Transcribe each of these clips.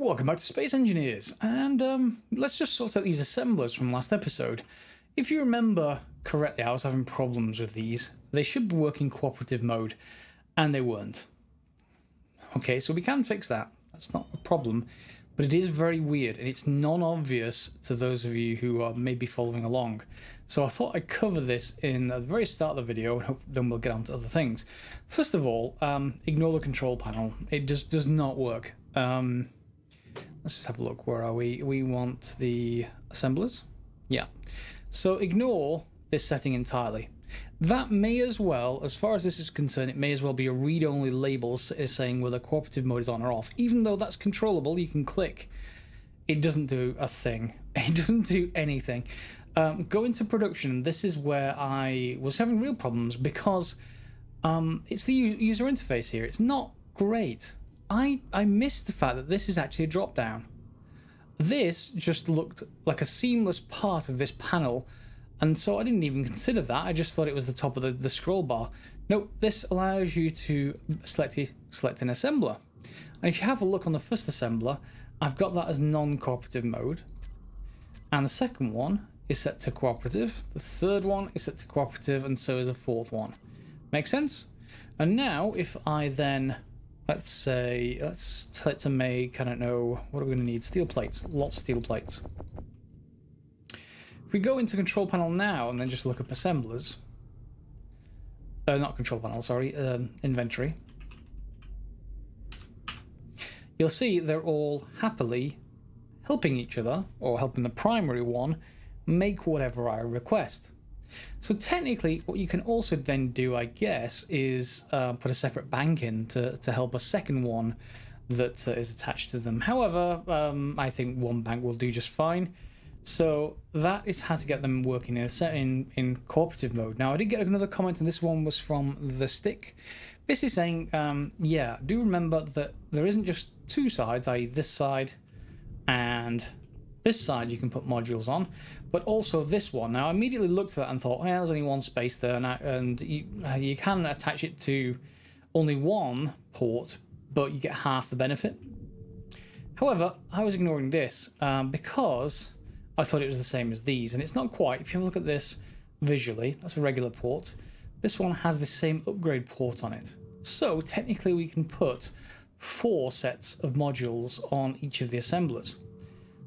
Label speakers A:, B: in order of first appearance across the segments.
A: Welcome back to Space Engineers, and let's just sort out these assemblers from last episode. If you remember correctly, I was having problems with these. They should be working cooperative mode, and they weren't. Okay, so we can fix that. That's not a problem, but it is very weird, and it's non-obvious to those of you who are maybe following along. So I thought I'd cover this in the very start of the video, and then we'll get on to other things. First of all, ignore the control panel. It just does not work. Let's just have a look. Where are we? We want the assemblers. Yeah. So ignore this setting entirely. That may as well, as far as this is concerned, it may as well be a read-only label saying whether cooperative mode is on or off. Even though that's controllable, you can click. It doesn't do a thing. It doesn't do anything. Go into production. This is where I was having real problems because it's the user interface here. It's not great. I missed the fact that this is actually a drop-down. This just looked like a seamless part of this panel, and so I didn't even consider that. I just thought it was the top of the scroll bar. Nope, this allows you to select an assembler. And if you have a look on the first assembler, I've got that as non-cooperative mode. And the second one is set to cooperative. The third one is set to cooperative, and so is the fourth one. Make sense? And now if I then... let's tell it to make, I don't know, what are we going to need? Steel plates. Lots of steel plates. If we go into control panel now and then just look up assemblers. Not control panel, sorry. Inventory. You'll see they're all happily helping each other, or helping the primary one, make whatever I request. So technically, what you can also then do, I guess, is put a separate bank in to help a second one that is attached to them. However, I think one bank will do just fine. So that is how to get them working in cooperative mode. Now, I did get another comment, and this one was from The Stick, basically saying, yeah, do remember that there isn't just two sides, i.e. this side and this side you can put modules on, but also this one. Now, I immediately looked at that and thought, there's only one space there, and you can attach it to only one port, but you get half the benefit. However, I was ignoring this because I thought it was the same as these, and it's not quite. If you have a look at this visually, that's a regular port. This one has the same upgrade port on it. So technically we can put 4 sets of modules on each of the assemblers.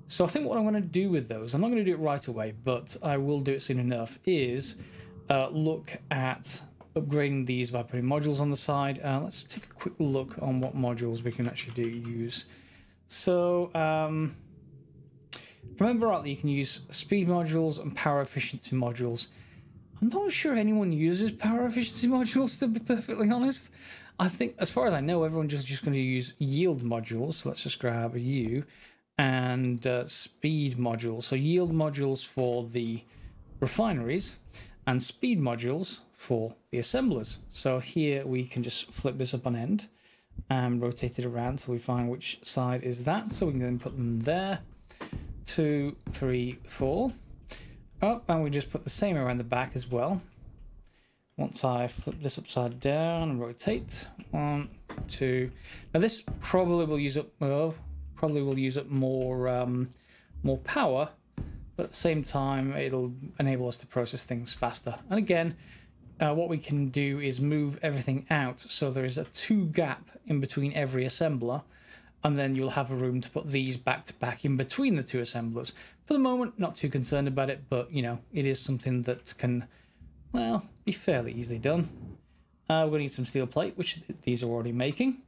A: So I think what I'm going to do with those, I'm not going to do it right away, but I will do it soon enough, is look at upgrading these by putting modules on the side. Let's take a quick look on what modules we can actually use. So, remember rightly, you can use speed modules and power efficiency modules. I'm not sure if anyone uses power efficiency modules, to be perfectly honest. I think, as far as I know, everyone's just going to use yield modules. So let's just grab a U. And speed modules. So yield modules for the refineries and speed modules for the assemblers. So here we can just flip this up on end and rotate it around so we find which side is that. So we can then put them there. 2, 3, 4. Oh, and we just put the same around the back as well. Once I flip this upside down and rotate. 1, 2. Now this probably will use up more power, but at the same time it'll enable us to process things faster. And again, what we can do is move everything out so there is a 2 gap in between every assembler, and then you'll have a room to put these back to back in between the 2 assemblers. For the moment, not too concerned about it, but you know, it is something that can, well, be fairly easily done. We're going to need some steel plate, which these are already making,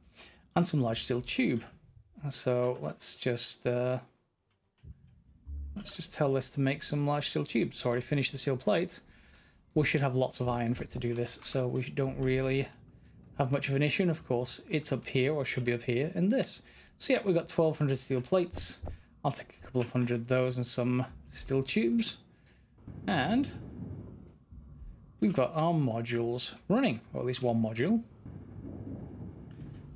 A: and some large steel tube. So let's just tell this to make some large steel tubes. It's already finished the steel plate. We should have lots of iron for it to do this, so we don't really have much of an issue. And of course, it's up here, or should be up here, in this. So yeah, we've got 1,200 steel plates. I'll take a couple of hundred of those and some steel tubes. And we've got our modules running, or at least one module.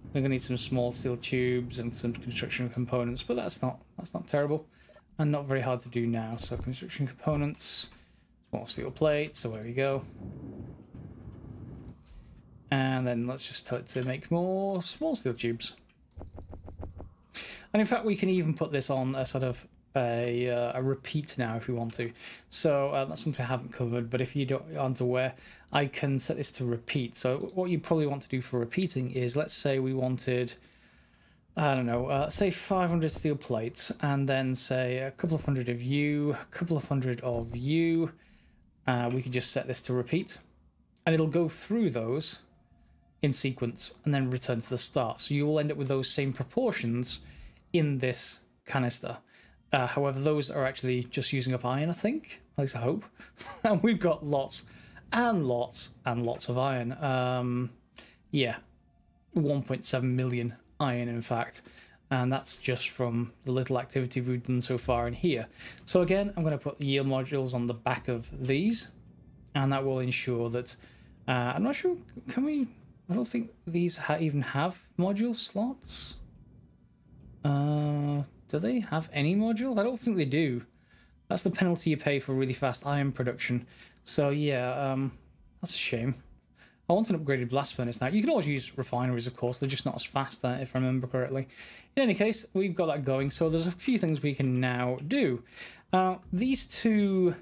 A: We're going to need some small steel tubes and some construction components, but that's not terrible and not very hard to do now. So construction components, small steel plates, so there we go. And then let's just tell it to make more small steel tubes. And in fact, we can even put this on a sort of a repeat now if we want to. So that's something I haven't covered, but if you aren't aware, I can set this to repeat. So what you probably want to do for repeating is, let's say we wanted, I don't know, say 500 steel plates, and then say a couple of hundred of you, a couple of hundred of you. We can just set this to repeat, and it'll go through those in sequence and then return to the start. So you will end up with those same proportions in this canister. However, those are actually just using up iron, I think. At least I hope. And we've got lots and lots and lots of iron. Yeah, 1.7 million iron, in fact. And that's just from the little activity we've done so far in here. So again, I'm going to put the yield modules on the back of these. And that will ensure that... I'm not sure, can we... I don't think these even have module slots. Do they have any module? I don't think they do. That's the penalty you pay for really fast iron production. So yeah, that's a shame. I want an upgraded blast furnace now. You can always use refineries, of course. They're just not as fast, if I remember correctly. In any case, we've got that going. So there's a few things we can now do. These two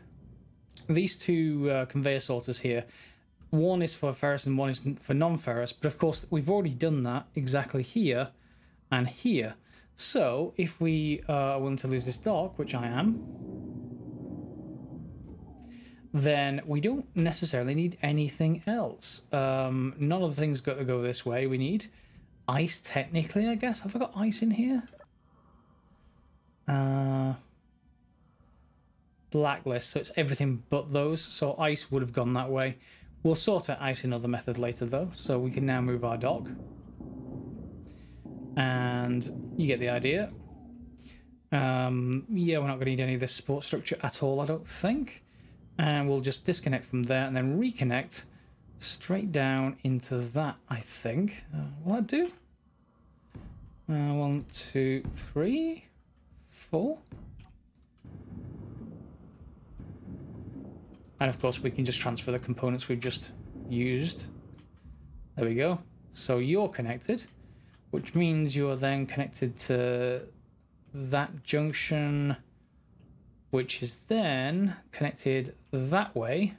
A: conveyor sorters here. One is for ferrous and one is for non-ferrous. But of course, we've already done that exactly here and here. So if we are willing to lose this dock, which I am, then we don't necessarily need anything else. None of the things got to go this way. We need ice, technically, I guess. Have I got ice in here? Blacklist, so it's everything but those. So ice would have gone that way. We'll sort out ice in another method later, though. So we can now move our dock. And you get the idea. Yeah, we're not going to need any of this support structure at all, I don't think. And we'll just disconnect from there and then reconnect straight down into that, I think. Will that do? 1, 2, 3, 4. And of course, we can just transfer the components we've just used. There we go. So you're connected, which means you're then connected to that junction, which is then connected that way,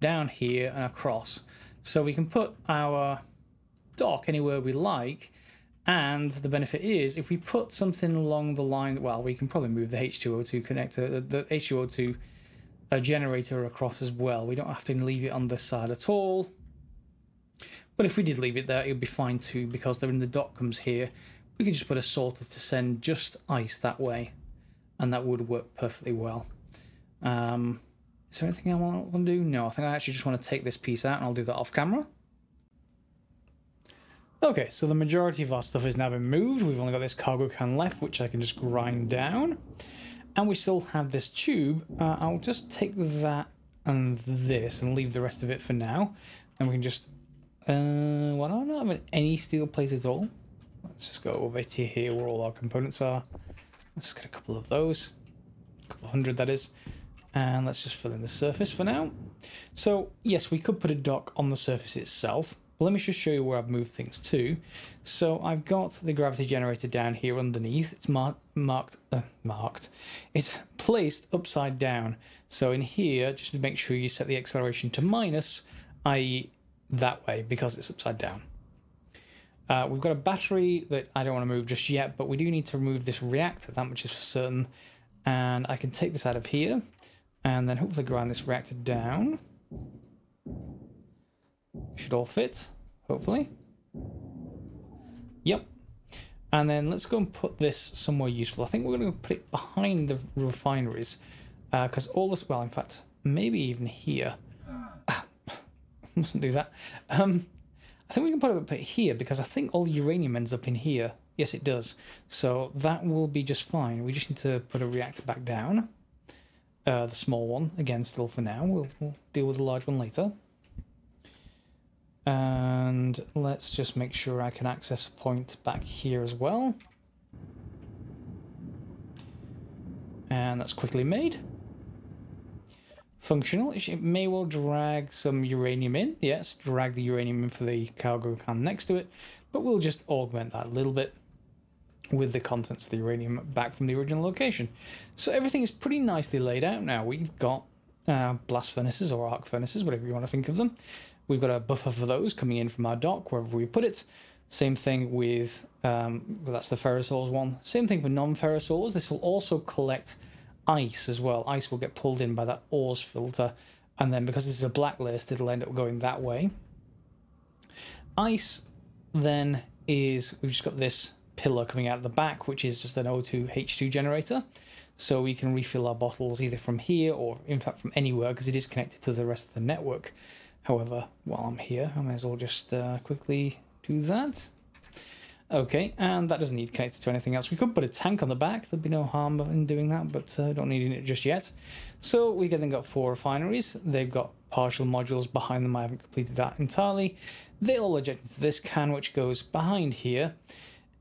A: down here and across. So we can put our dock anywhere we like, and the benefit is if we put something along the line, well, we can probably move the H2O2 connector, the H2O2 generator across as well. We don't have to leave it on this side at all. But if we did leave it there, it would be fine too, because then the dock comes here. We can just put a sorter to send just ice that way, and that would work perfectly well. Is there anything I want to do? No, I think I actually just want to take this piece out, and I'll do that off camera. Okay, so the majority of our stuff has now been moved. We've only got this cargo can left, which I can just grind down. And we still have this tube. I'll just take that and this and leave the rest of it for now. And we can just... well, I don't have any steel plates at all. Let's just go over to here where all our components are. Let's get a couple of those. A couple of hundred, that is. And let's just fill in the surface for now. So, yes, we could put a dock on the surface itself. But let me just show you where I've moved things to. So I've got the gravity generator down here underneath. It's marked. It's placed upside down. So in here, just to make sure you set the acceleration to minus, i.e. that way, because it's upside down. We've got a battery that I don't want to move just yet, but we do need to remove this reactor, that much is for certain. And I can take this out of here, and then hopefully grind this reactor down. Should all fit, hopefully. Yep. And then let's go and put this somewhere useful. I think we're going to put it behind the refineries, because all this, well, in fact, maybe even here. Mustn't do that. I think we can put it here, because I think all the uranium ends up in here. Yes, it does. So that will be just fine. We just need to put a reactor back down. The small one, again, still for now. We'll deal with the large one later. And let's just make sure I can access a point back here as well. And that's quickly made. Functional. It may well drag some uranium in. Yes, drag the uranium in for the cargo can next to it. But we'll just augment that a little bit. with the contents of the uranium back from the original location. So everything is pretty nicely laid out now. We've got blast furnaces or arc furnaces, whatever you want to think of them. We've got a buffer for those coming in from our dock, wherever we put it. Same thing with, well, that's the ferrous ores one. Same thing for non-ferrous ores. This will also collect ice as well. Ice will get pulled in by that ores filter, and then because this is a blacklist, it'll end up going that way. Ice then is, we've just got this pillar coming out of the back, which is just an O2 H2 generator. So we can refill our bottles either from here or in fact from anywhere, because it is connected to the rest of the network. However, while I'm here, I may as well just quickly do that. Okay, and that doesn't need connected to anything else. We could put a tank on the back. There'd be no harm in doing that, but don't need it just yet. So we then got 4 refineries. They've got partial modules behind them. I haven't completed that entirely. They all eject into this can, which goes behind here.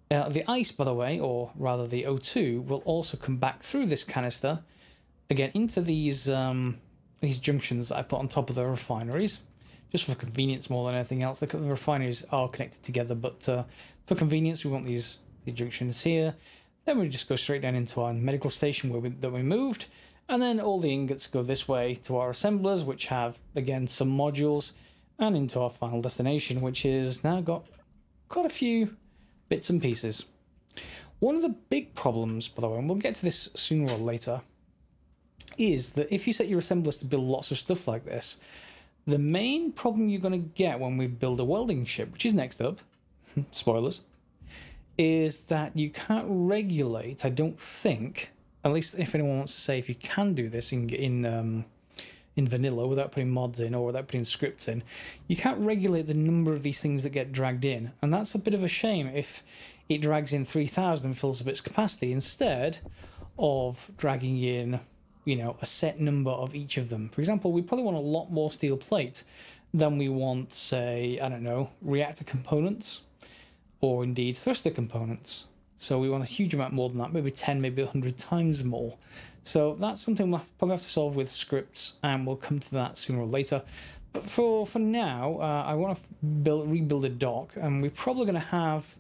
A: The ice, by the way, or rather the O2, will also come back through this canister, again, into these junctions that I put on top of the refineries, just for convenience more than anything else. The refineries are connected together, but for convenience, we want these junctions here. Then we just go straight down into our medical station that we moved, and then all the ingots go this way to our assemblers, which have, again, some modules, and into our final destination, which is now got quite a few bits and pieces. One of the big problems, by the way, and we'll get to this sooner or later, is that if you set your assemblers to build lots of stuff like this, the main problem you're going to get when we build a welding ship, which is next up, spoilers, is that you can't regulate, I don't think, at least if anyone wants to say if you can do this in vanilla without putting mods in or without putting scripts in, you can't regulate the number of these things that get dragged in. And that's a bit of a shame if it drags in 3,000 and fills up its capacity instead of dragging in, you know, a set number of each of them. For example, we probably want a lot more steel plate than we want, say, I don't know, reactor components or indeed thruster components. So we want a huge amount more than that, maybe 10, maybe 100 times more. So that's something we'll probably have to solve with scripts, and we'll come to that sooner or later. But for now, I want to rebuild a dock, and we're probably going to have,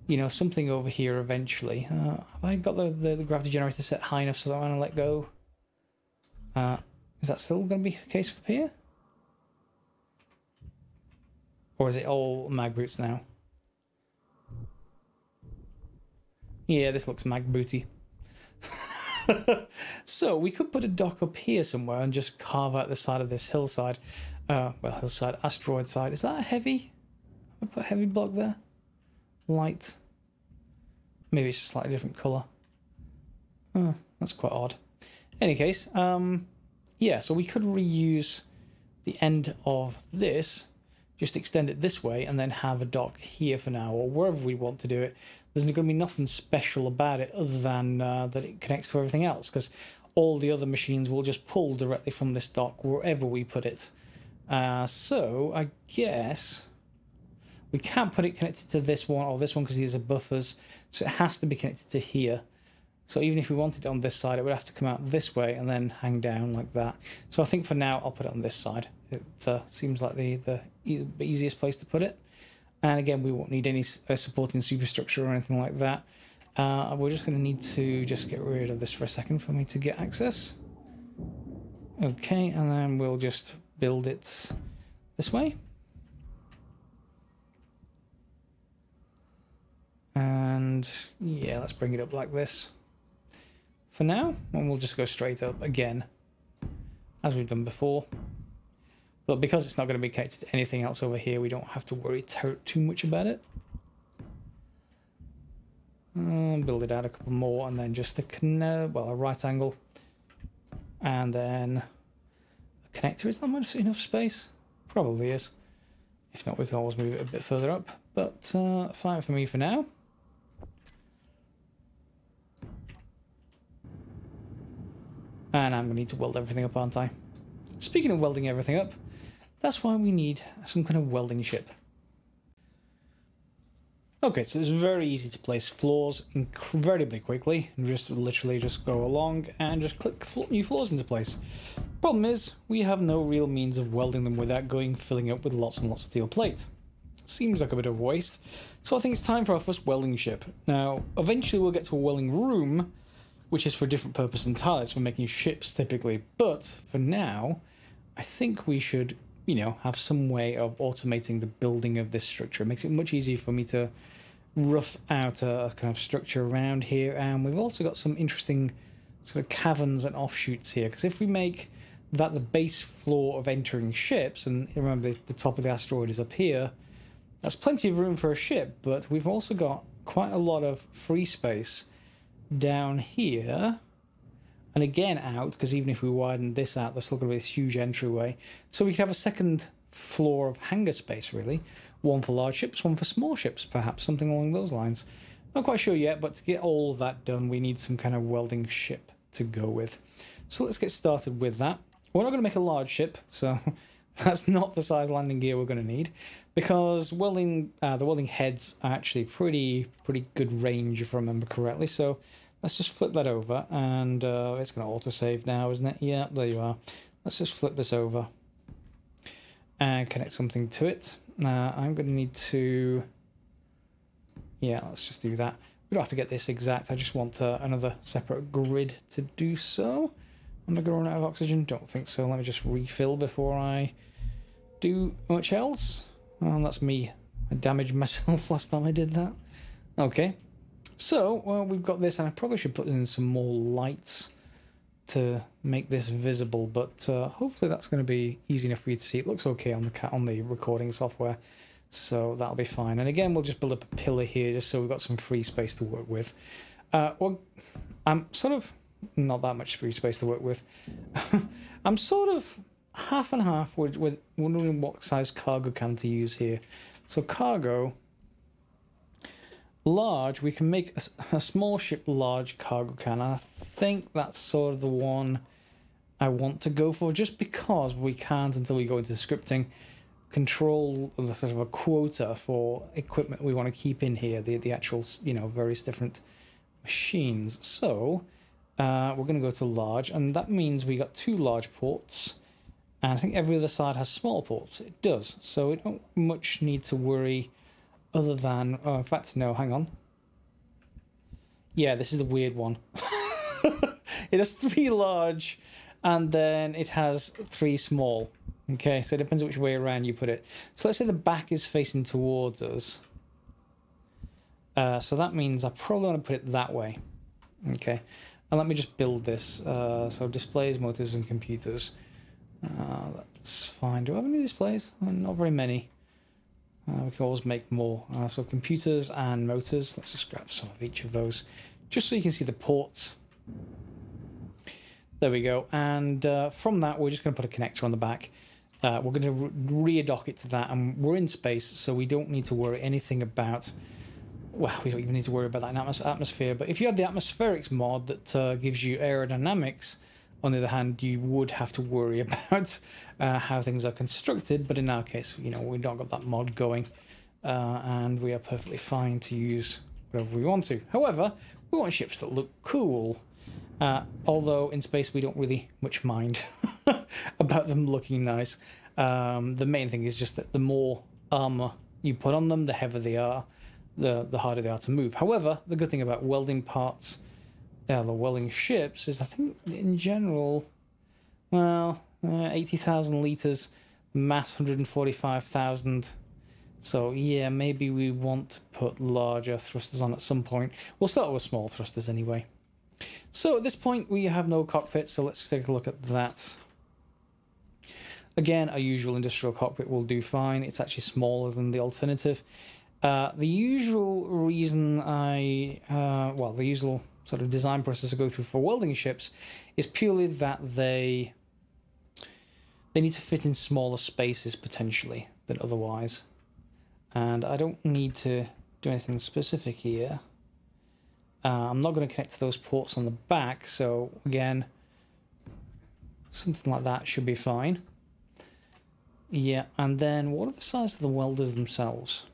A: you know, something over here eventually. Have I got the gravity generator set high enough so that I want to let go? Is that still going to be the case for here? Or is it all mag boots now? Yeah, this looks mag booty. So we could put a dock up here somewhere and just carve out the side of this hillside. Well, hillside, asteroid side. Is that a heavy? I put a heavy block there. Light. Maybe it's a slightly different colour. Oh, that's quite odd. In any case, yeah, so we could reuse the end of this, just extend it this way, and then have a dock here for now, or wherever we want to do it. There's going to be nothing special about it other than that it connects to everything else, because all the other machines will just pull directly from this dock wherever we put it. So I guess we can't put it connected to this one or this one because these are buffers, so it has to be connected to here. So even if we wanted it on this side, it would have to come out this way and then hang down like that. So I think for now I'll put it on this side. It seems like the easiest place to put it. And again, we won't need any supporting superstructure or anything like that. We're just going to need to just get rid of this for a second for me to get access. Okay, and then we'll just build it this way. And yeah, let's bring it up like this for now. And we'll just go straight up again, as we've done before. But because it's not going to be connected to anything else over here, we don't have to worry too much about it. Build it out a couple more, and then just a right angle, and then a connector. Is that much enough space? Probably is. If not, we can always move it a bit further up. But fine for me for now. And I'm going to need to weld everything up, aren't I? Speaking of welding everything up, that's why we need some kind of welding ship. Okay, so it's very easy to place floors incredibly quickly. Just literally just go along and just click new floors into place. Problem is, we have no real means of welding them without filling up with lots and lots of steel plate. Seems like a bit of a waste. So I think it's time for our first welding ship. Now, eventually we'll get to a welding room, which is for a different purpose entirely. It's for making ships typically. But for now, I think we should, you know, have some way of automating the building of this structure. It makes it much easier for me to rough out a kind of structure around here. And we've also got some interesting sort of caverns and offshoots here. Because if we make that the base floor of entering ships, and remember the top of the asteroid is up here, that's plenty of room for a ship, but we've also got quite a lot of free space down here. And again out, because even if we widen this out, there's still going to be this huge entryway. So we could have a second floor of hangar space, really. One for large ships, one for small ships, perhaps, something along those lines. Not quite sure yet, but to get all of that done, we need some kind of welding ship to go with. So let's get started with that. We're not going to make a large ship, so that's not the size landing gear we're going to need, because welding, the welding heads are actually pretty good range, if I remember correctly. So let's just flip that over, and it's going to autosave now, isn't it? Yeah, there you are. Let's just flip this over and connect something to it. I'm going to need to, yeah, let's just do that. We don't have to get this exact. I just want another separate grid to do so. Am I going to run out of oxygen? Don't think so. Let me just refill before I do much else. Oh, that's me. I damaged myself last time I did that. Okay. So, well, we've got this, and I probably should put in some more lights to make this visible, but hopefully that's going to be easy enough for you to see. It looks okay on the recording software, so that'll be fine. And again, we'll just build up a pillar here just so we've got some free space to work with. Well, I'm sort of not that much free space to work with. I'm sort of half and half with wondering what size cargo can to use here. So cargo large, we can make a small ship large cargo can, and I think that's sort of the one I want to go for, just because we can't, until we go into scripting, control the sort of a quota for equipment we want to keep in here, the actual, you know, various different machines. So we're going to go to large, and that means we got 2 large ports, and I think every other side has small ports. It does, so we don't much need to worry other than, oh, in fact, no, hang on. Yeah, this is the weird one. It has 3 large, and then it has 3 small. Okay, so it depends which way around you put it. So let's say the back is facing towards us. So that means I probably want to put it that way. Okay, and let me just build this. So displays, motors, and computers. That's fine. Do I have any displays? Not very many. We can always make more. So computers and motors. Let's just grab some of each of those, just so you can see the ports. There we go. And from that, we're just going to put a connector on the back. We're going to re-dock it to that, and we're in space, so we don't need to worry anything about. Well, we don't even need to worry about that in atmosphere. But if you had the atmospherics mod that gives you aerodynamics, on the other hand, you would have to worry about how things are constructed. But in our case, you know, we've not got that mod going, and we are perfectly fine to use whatever we want to. However, we want ships that look cool. Although in space we don't really much mind about them looking nice. The main thing is just that the more armor you put on them, the heavier they are, the harder they are to move. However, the good thing about welding parts, the welding ships, is I think in general, well, 80,000 litres, mass 145,000. So yeah, maybe we want to put larger thrusters on at some point. We'll start with small thrusters anyway. So at this point we have no cockpit, so let's take a look at that. Again, a usual industrial cockpit will do fine. It's actually smaller than the alternative. The usual reason the usual sort of design process I go through for welding ships is purely that they need to fit in smaller spaces potentially than otherwise. And I don't need to do anything specific here. I'm not going to connect to those ports on the back, so again, something like that should be fine. Yeah, and then what are the size of the welders themselves?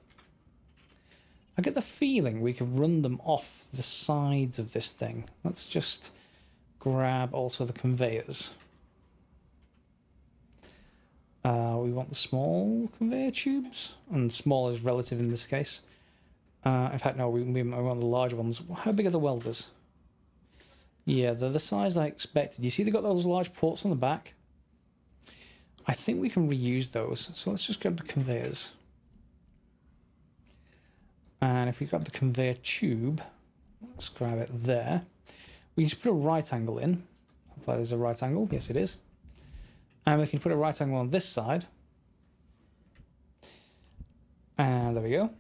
A: I get the feeling we could run them off the sides of this thing. Let's just grab also the conveyors. We want the small conveyor tubes, and small is relative in this case. In fact, no, we want the large ones. How big are the welders? Yeah, they're the size I expected. You see they got those large ports on the back? I think we can reuse those. So let's just grab the conveyors. And if we grab the conveyor tube, let's grab it there. We can just put a right angle in. Hopefully there's a right angle. Yes, it is. And we can put a right angle on this side. And there we go.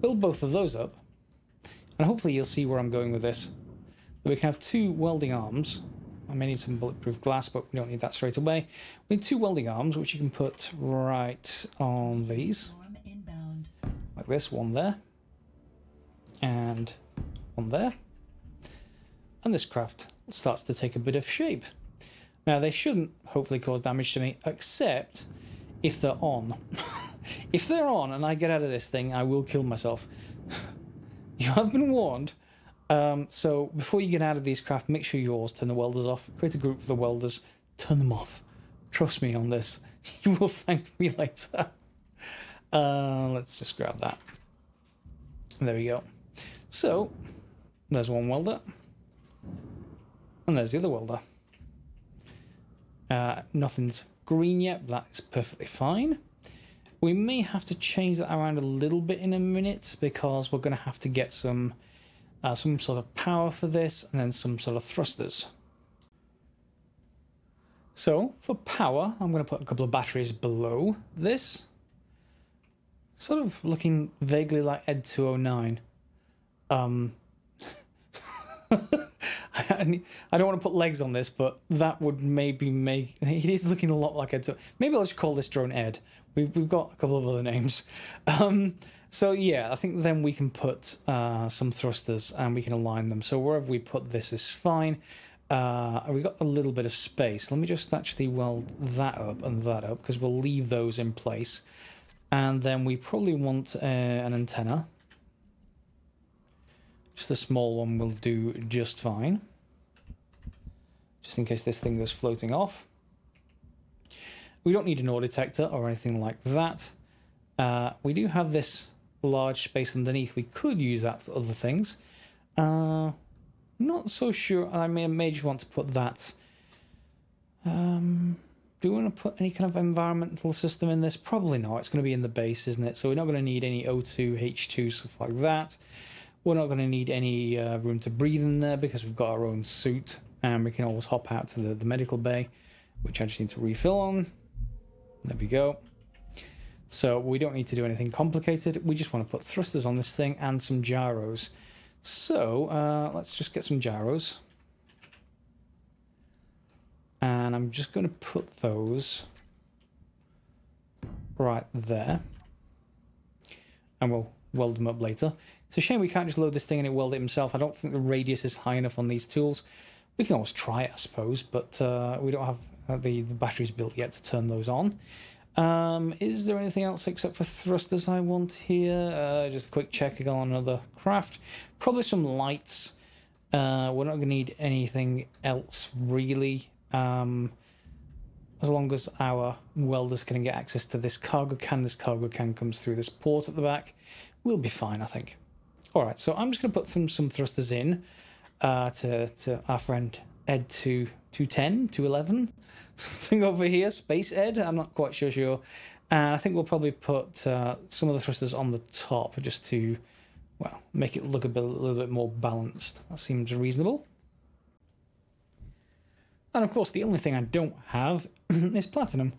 A: Build both of those up. And hopefully you'll see where I'm going with this. We can have two welding arms. I may need some bulletproof glass, but we don't need that straight away. We need two welding arms, which you can put right on these. Like this, one there. And one there. And this craft starts to take a bit of shape. Now, they shouldn't hopefully cause damage to me, except if they're on. If they're on and I get out of this thing, I will kill myself. You have been warned. So before you get out of these craft, make sure you always turn the welders off. Create a group for the welders. Turn them off. Trust me on this. You will thank me later. Let's just grab that. There we go. So, there's one welder. And there's the other welder. Nothing's green yet, but that is perfectly fine. We may have to change that around a little bit in a minute because we're going to have to get some sort of power for this and then some sort of thrusters. So for power, I'm going to put a couple of batteries below this. Sort of looking vaguely like Ed 209. I don't want to put legs on this, but that would maybe make... It is looking a lot like Ed 209. Maybe I'll just call this drone Ed. We've got a couple of other names. So yeah, I think then we can put some thrusters and we can align them. So wherever we put this is fine. We've got a little bit of space. Let me just actually weld that up and that up because we'll leave those in place. And then we probably want an antenna. Just a small one will do just fine. Just in case this thing goes floating off. We don't need an ore detector or anything like that. We do have this large space underneath. We could use that for other things. Not so sure. I may just want to put that. Do we want to put any kind of environmental system in this? Probably not. It's going to be in the base, isn't it? So we're not going to need any O2, H2, stuff like that. We're not going to need any room to breathe in there because we've got our own suit. And we can always hop out to the medical bay, which I just need to refill on. There we go. So we don't need to do anything complicated. We just want to put thrusters on this thing and some gyros. So let's just get some gyros. And I'm just going to put those right there. And we'll weld them up later. It's a shame we can't just load this thing and it weld it himself. I don't think the radius is high enough on these tools. We can always try it, I suppose, but we don't have the batteries built yet to turn those on. Is there anything else except for thrusters I want here? Just a quick check on another craft. Probably some lights. We're not going to need anything else, really. As long as our welders can get access to this cargo can comes through this port at the back, we'll be fine, I think. Alright, so I'm just going to put some thrusters in to our friend Ed 210, 211, something over here, Space Ed, I'm not quite sure. And I think we'll probably put some of the thrusters on the top just to, well, make it look a little bit more balanced. That seems reasonable. And of course, the only thing I don't have is platinum.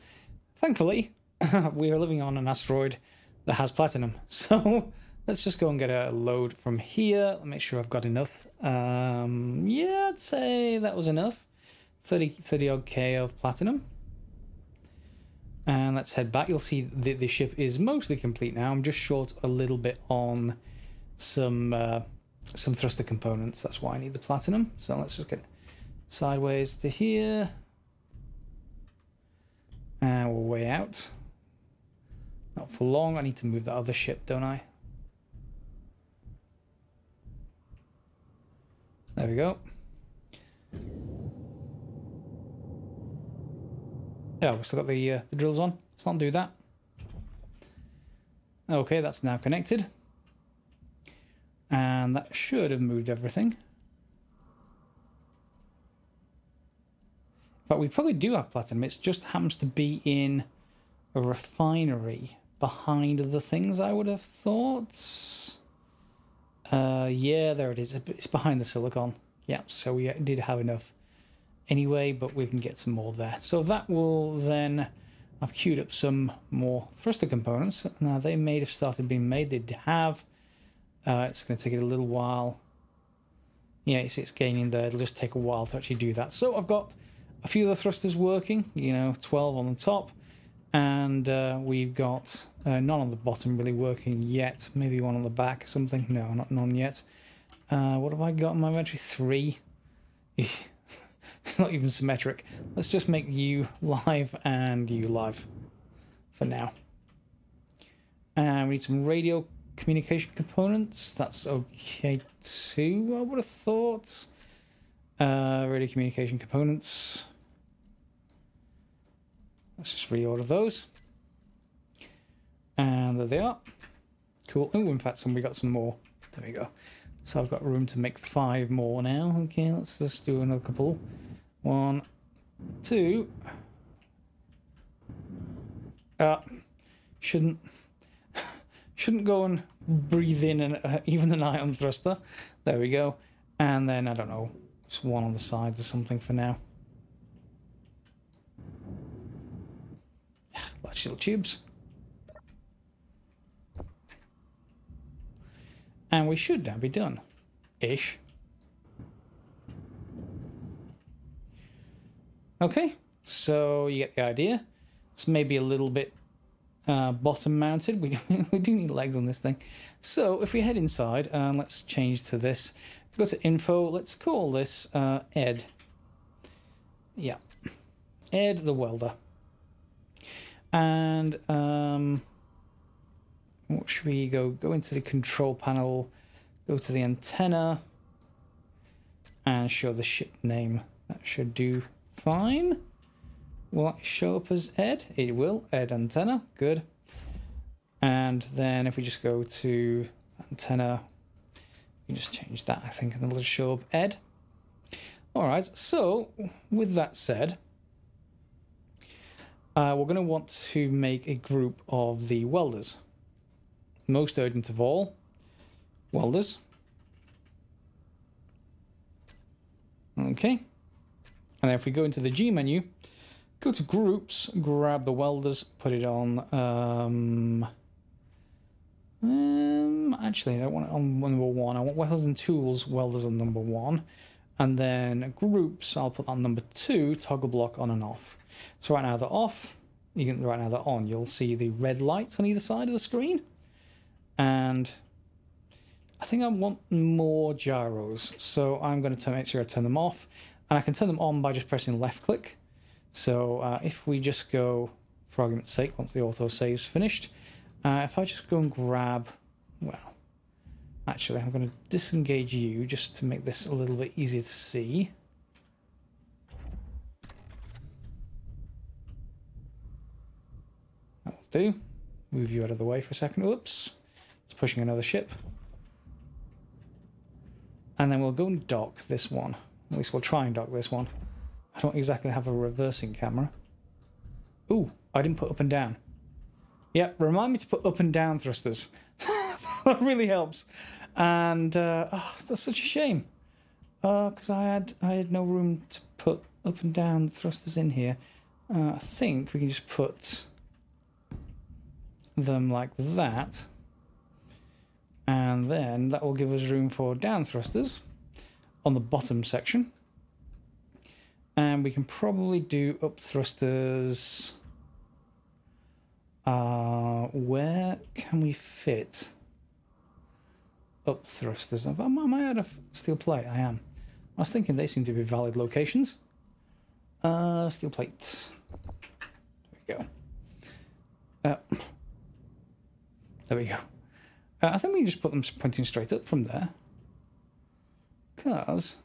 A: Thankfully, we are living on an asteroid that has platinum. So let's just go and get a load from here. Let me make sure I've got enough. Yeah, I'd say that was enough. 30 odd K of platinum. And let's head back. You'll see the ship is mostly complete now. I'm just short a little bit on some thruster components. That's why I need the platinum. So let's just get sideways to here. And we're way out. Not for long. I need to move that other ship, don't I? There we go. Oh, we still got the drills on. Let's not do that. Okay, that's now connected. And that should have moved everything. In fact, we probably do have platinum. It just happens to be in a refinery behind the things, I would have thought. Yeah, there it is. It's behind the silicon. Yeah, so we did have enough anyway, but we can get some more there. So that will then... I've queued up some more thruster components. Now, they may have started being made. They have. It's going to take it a little while. Yeah, it's gaining there. It'll just take a while to actually do that. So I've got a few of the thrusters working, you know, 12 on the top. And we've got none on the bottom really working yet. Maybe one on the back or something. No, none yet. What have I got in my inventory? 3. It's not even symmetric. Let's just make you live and you live for now. And we need some radio communication components. That's okay too, I would have thought. Radio communication components. Let's just reorder those. And there they are. Cool. Oh, in fact, we got some more. There we go. So I've got room to make 5 more now. Okay, let's just do another couple. 1, 2. Shouldn't go and breathe in even an ion thruster. There we go. And then, I don't know, just one on the sides or something for now. Large little tubes. And we should now be done. Ish. Okay, so you get the idea. It's maybe a little bit bottom mounted. We do need legs on this thing. So if we head inside, and let's change to this. Go to info. Let's call this Ed. Yeah, Ed the welder. And what should we go? Go into the control panel. Go to the antenna. And show the ship name. That should do fine. Will it show up as Ed? It will. Ed antenna. Good. And then if we just go to antenna, we just change that, I think, and it'll just show up Ed. Alright, so with that said, we're going to want to make a group of the welders. Most urgent of all, welders. Okay. And then if we go into the G menu, go to groups, grab the welders, put it on... actually, I don't want it on number 1. I want welders and tools, welders on number 1. And then groups, I'll put on number 2, toggle block on and off. So right now they're off. Right now they're on. You'll see the red lights on either side of the screen. And I think I want more gyros. So I'm going to make sure I turn them off. And I can turn them on by just pressing left click. So if we just go, for argument's sake, once the auto save's finished, if I just go and grab, well, actually I'm going to disengage you just to make this a little bit easier to see. That will do. Move you out of the way for a second. Oops. It's pushing another ship. And then we'll go and dock this one. At least we'll try and dock this one. I don't exactly have a reversing camera. Ooh, I didn't put up and down. Yeah, remind me to put up and down thrusters. That really helps. And oh, that's such a shame. Because I had no room to put up and down thrusters in here. I think we can just put them like that. And then that will give us room for down thrusters on the bottom section. And we can probably do up thrusters. Where can we fit up thrusters? Am I out of steel plate? I am. I was thinking they seem to be valid locations. Steel plate. There we go. There we go. I think we can just put them pointing straight up from there. Because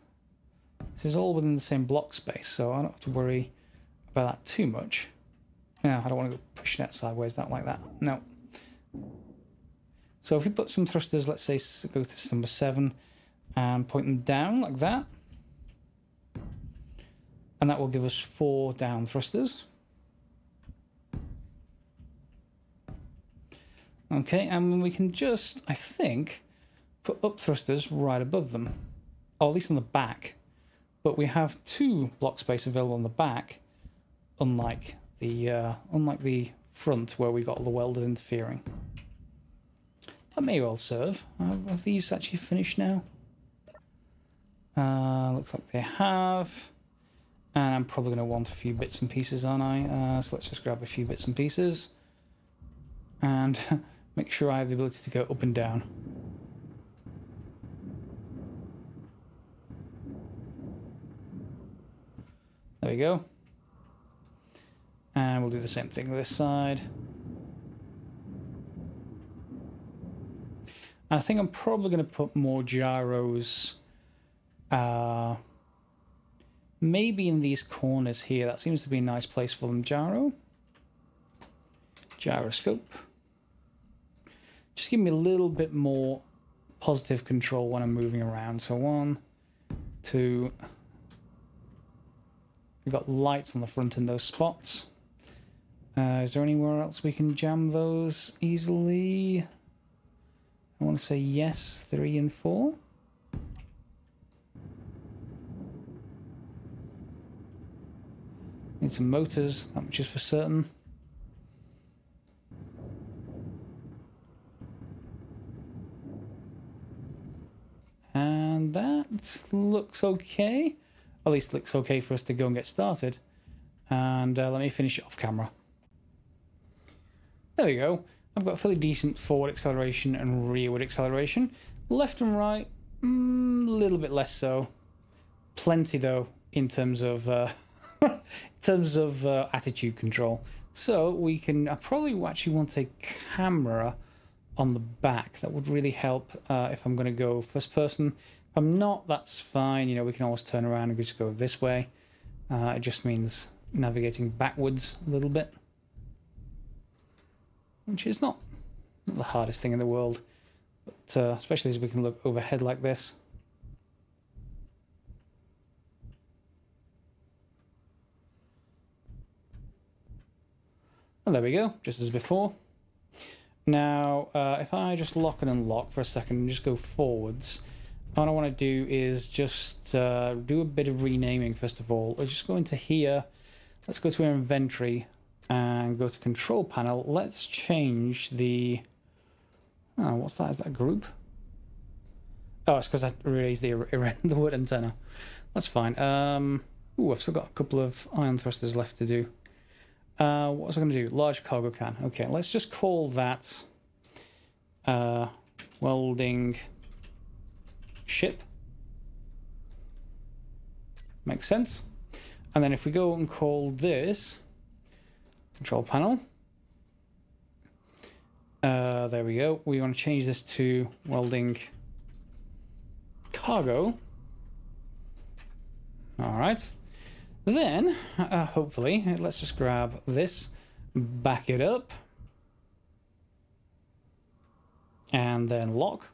A: this is all within the same block space, so I don't have to worry about that too much. Yeah, I don't want to go pushing it sideways, that like that. No. So if we put some thrusters, let's say go to number 7 and point them down like that. And that will give us 4 down thrusters. Okay, and we can just, I think, put up thrusters right above them. Or at least on the back. But we have 2 block space available on the back, unlike the front where we got all the welders interfering. That may well serve. Are these actually finished now? Looks like they have. And I'm probably going to want a few bits and pieces, aren't I? So let's just grab a few bits and pieces. And make sure I have the ability to go up and down. There we go. And we'll do the same thing with this side. And I think I'm probably going to put more gyros maybe in these corners here. That seems to be a nice place for them. Gyroscope. Just give me a little bit more positive control when I'm moving around. So 1, 2. We've got lights on the front in those spots. Is there anywhere else we can jam those easily? I want to say yes, 3 and 4. Need some motors, that much is for certain. And that looks okay. At least looks okay for us to go and get started. And let me finish it off camera. There we go. I've got fairly decent forward acceleration and rearward acceleration. Left and right, a little bit less so. Plenty though in terms of attitude control. So we can. I probably actually want a camera on the back. That would really help if I'm going to go first person. If I'm not, that's fine. You know, we can always turn around and just go this way. It just means navigating backwards a little bit, which is not the hardest thing in the world, but especially as we can look overhead like this. And there we go, just as before. Now, if I just lock and unlock for a second and just go forwards, what I want to do is just do a bit of renaming first of all. Let's just go into here. Let's go to our inventory and go to control panel. Let's change the... Oh, what's that? Is that a group? Oh, it's because I erased the word antenna. That's fine. Ooh, I've still got a couple of ion thrusters left to do. What was I going to do? Large cargo can. Okay, let's just call that welding ship. Makes sense. And then if we go and call this control panel, there we go. We want to change this to welding cargo. All right. Then, hopefully, let's just grab this, back it up, and then lock.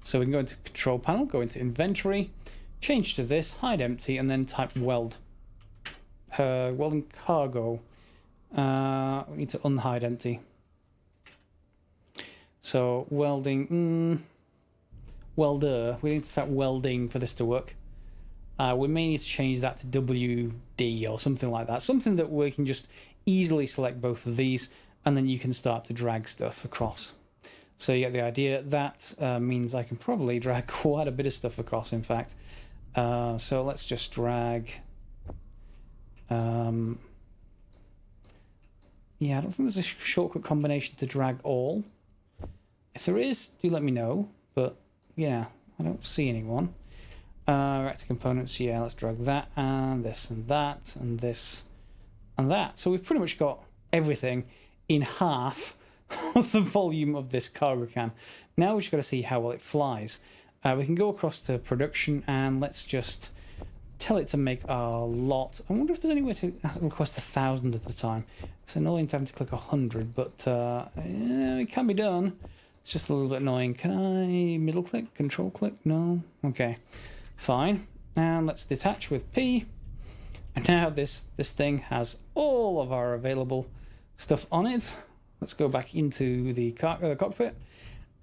A: So we can go into control panel, go into inventory, change to this, hide empty, and then type weld. Welding cargo. We need to unhide empty. So welding, welder. We need to type welding for this to work. We may need to change that to WD or something like that. Something that we can just easily select both of these, and then you can start to drag stuff across. So you get the idea. That means I can probably drag quite a bit of stuff across, in fact. So let's just drag... yeah, I don't think there's a shortcut combination to drag all. If there is, do let me know. But yeah, I don't see anyone. Right to components, yeah, let's drag that and this and that and this and that. So we've pretty much got everything in half of the volume of this cargo can. Now we've just got to see how well it flies. We can go across to production and let's just tell it to make a lot. I wonder if there's any way to request 1,000 at a time. It's annoying to have to click 100, but yeah, it can be done. It's just a little bit annoying. Can I middle click, control click? No? Okay, fine. And let's detach with P. And now this thing has all of our available stuff on it. Let's go back into the cockpit,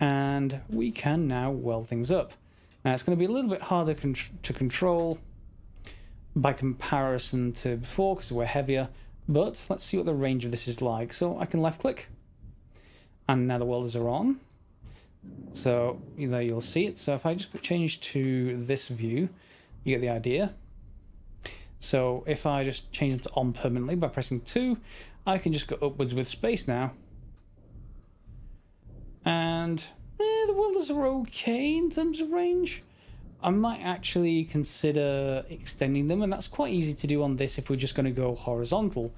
A: and we can now weld things up. Now it's going to be a little bit harder to control by comparison to before because we're heavier, but let's see what the range of this is like. So I can left click, and now the welders are on. So there you'll see it. So if I just change to this view, you get the idea. So if I just change it to on permanently by pressing 2, I can just go upwards with space now. And the welders are okay in terms of range. I might actually consider extending them, and that's quite easy to do on this if we're just going to go horizontal.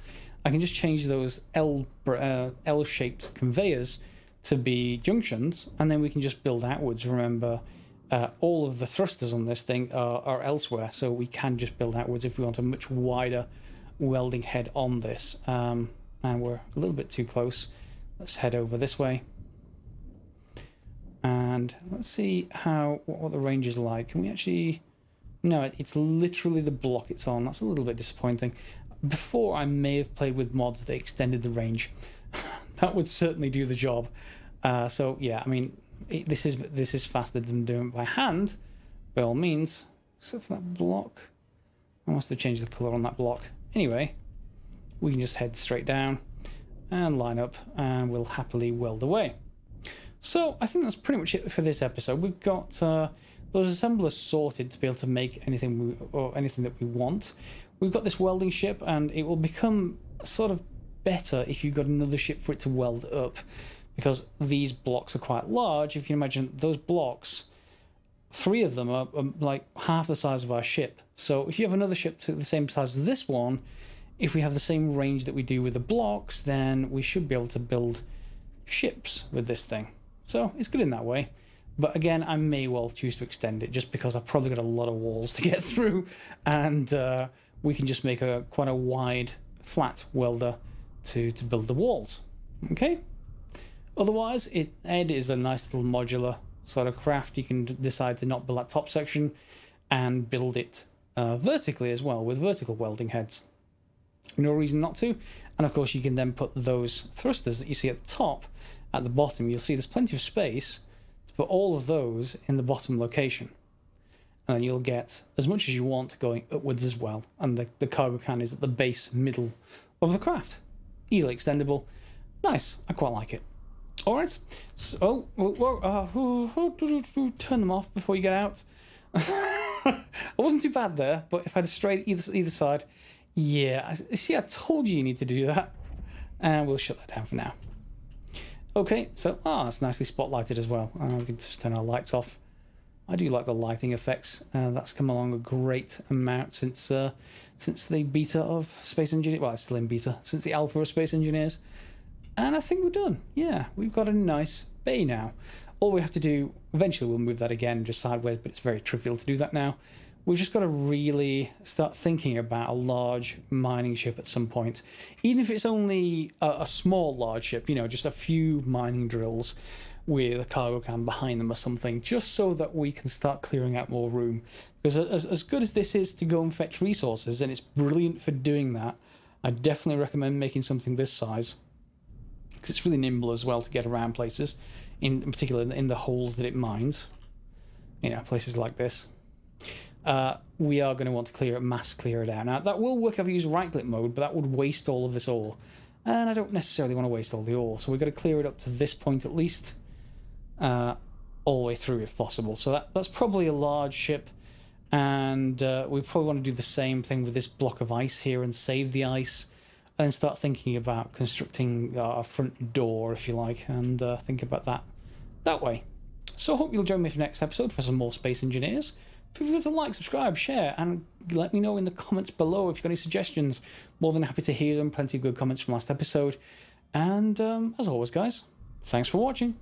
A: I can just change those L-shaped conveyors to be junctions, and then we can just build outwards. Remember, all of the thrusters on this thing are elsewhere, so we can just build outwards if we want a much wider welding head on this. And we're a little bit too close. Let's head over this way. And let's see what the range is like. Can we actually... No, it's literally the block it's on. That's a little bit disappointing. Before, I may have played with mods that extended the range. That would certainly do the job. So yeah, I mean, this is faster than doing it by hand, by all means. Except for that block. I must have changed the colour on that block. Anyway, we can just head straight down and line up, and we'll happily weld away. So I think that's pretty much it for this episode. We've got those assemblers sorted to be able to make anything that we want. We've got this welding ship, and it will become sort of better if you've got another ship for it to weld up, because these blocks are quite large. If you imagine those blocks, 3 of them are like half the size of our ship. So if you have another ship to the same size as this one, if we have the same range that we do with the blocks, then we should be able to build ships with this thing. So it's good in that way. But again, I may well choose to extend it just because I've probably got a lot of walls to get through, and we can just make quite a wide, flat welder to build the walls. Okay? Otherwise, Ed is a nice little modular sort of craft. You can decide to not build that top section and build it vertically as well with vertical welding heads. No reason not to. And of course, you can then put those thrusters that you see at the top at the bottom. You'll see there's plenty of space to put all of those in the bottom location. And then you'll get as much as you want going upwards as well. And the cargo can is at the base middle of the craft. Easily extendable. Nice. I quite like it. All right. So, turn them off before you get out. I wasn't too bad there, but if I'd strayed either side, yeah. See, I told you need to do that. And we'll shut that down for now. Okay, so it's nicely spotlighted as well. We can just turn our lights off. I do like the lighting effects. That's come along a great amount since the beta of Space Engineers. Well, it's still in beta since the alpha of Space Engineers. And I think we're done. Yeah, we've got a nice bay now. All we have to do, eventually we'll move that again just sideways, but it's very trivial to do that now. We've just got to really start thinking about a large mining ship at some point. Even if it's only a small large ship, you know, just a few mining drills with a cargo can behind them or something, just so that we can start clearing out more room. Because as good as this is to go and fetch resources, and it's brilliant for doing that, I definitely recommend making something this size. Because it's really nimble as well to get around places, in particular in the holes that it mines. You know, places like this. We are going to want to mass clear it out. Now, that will work if I use right-click mode, but that would waste all of this ore. And I don't necessarily want to waste all the ore, so we've got to clear it up to this point at least, all the way through if possible. So that's probably a large ship, and we probably want to do the same thing with this block of ice here and save the ice, and then start thinking about constructing a front door, if you like, and think about that way. So I hope you'll join me for the next episode for some more Space Engineers. Feel free to like, subscribe, share, and let me know in the comments below if you've got any suggestions. More than happy to hear them. Plenty of good comments from last episode. And as always, guys, thanks for watching.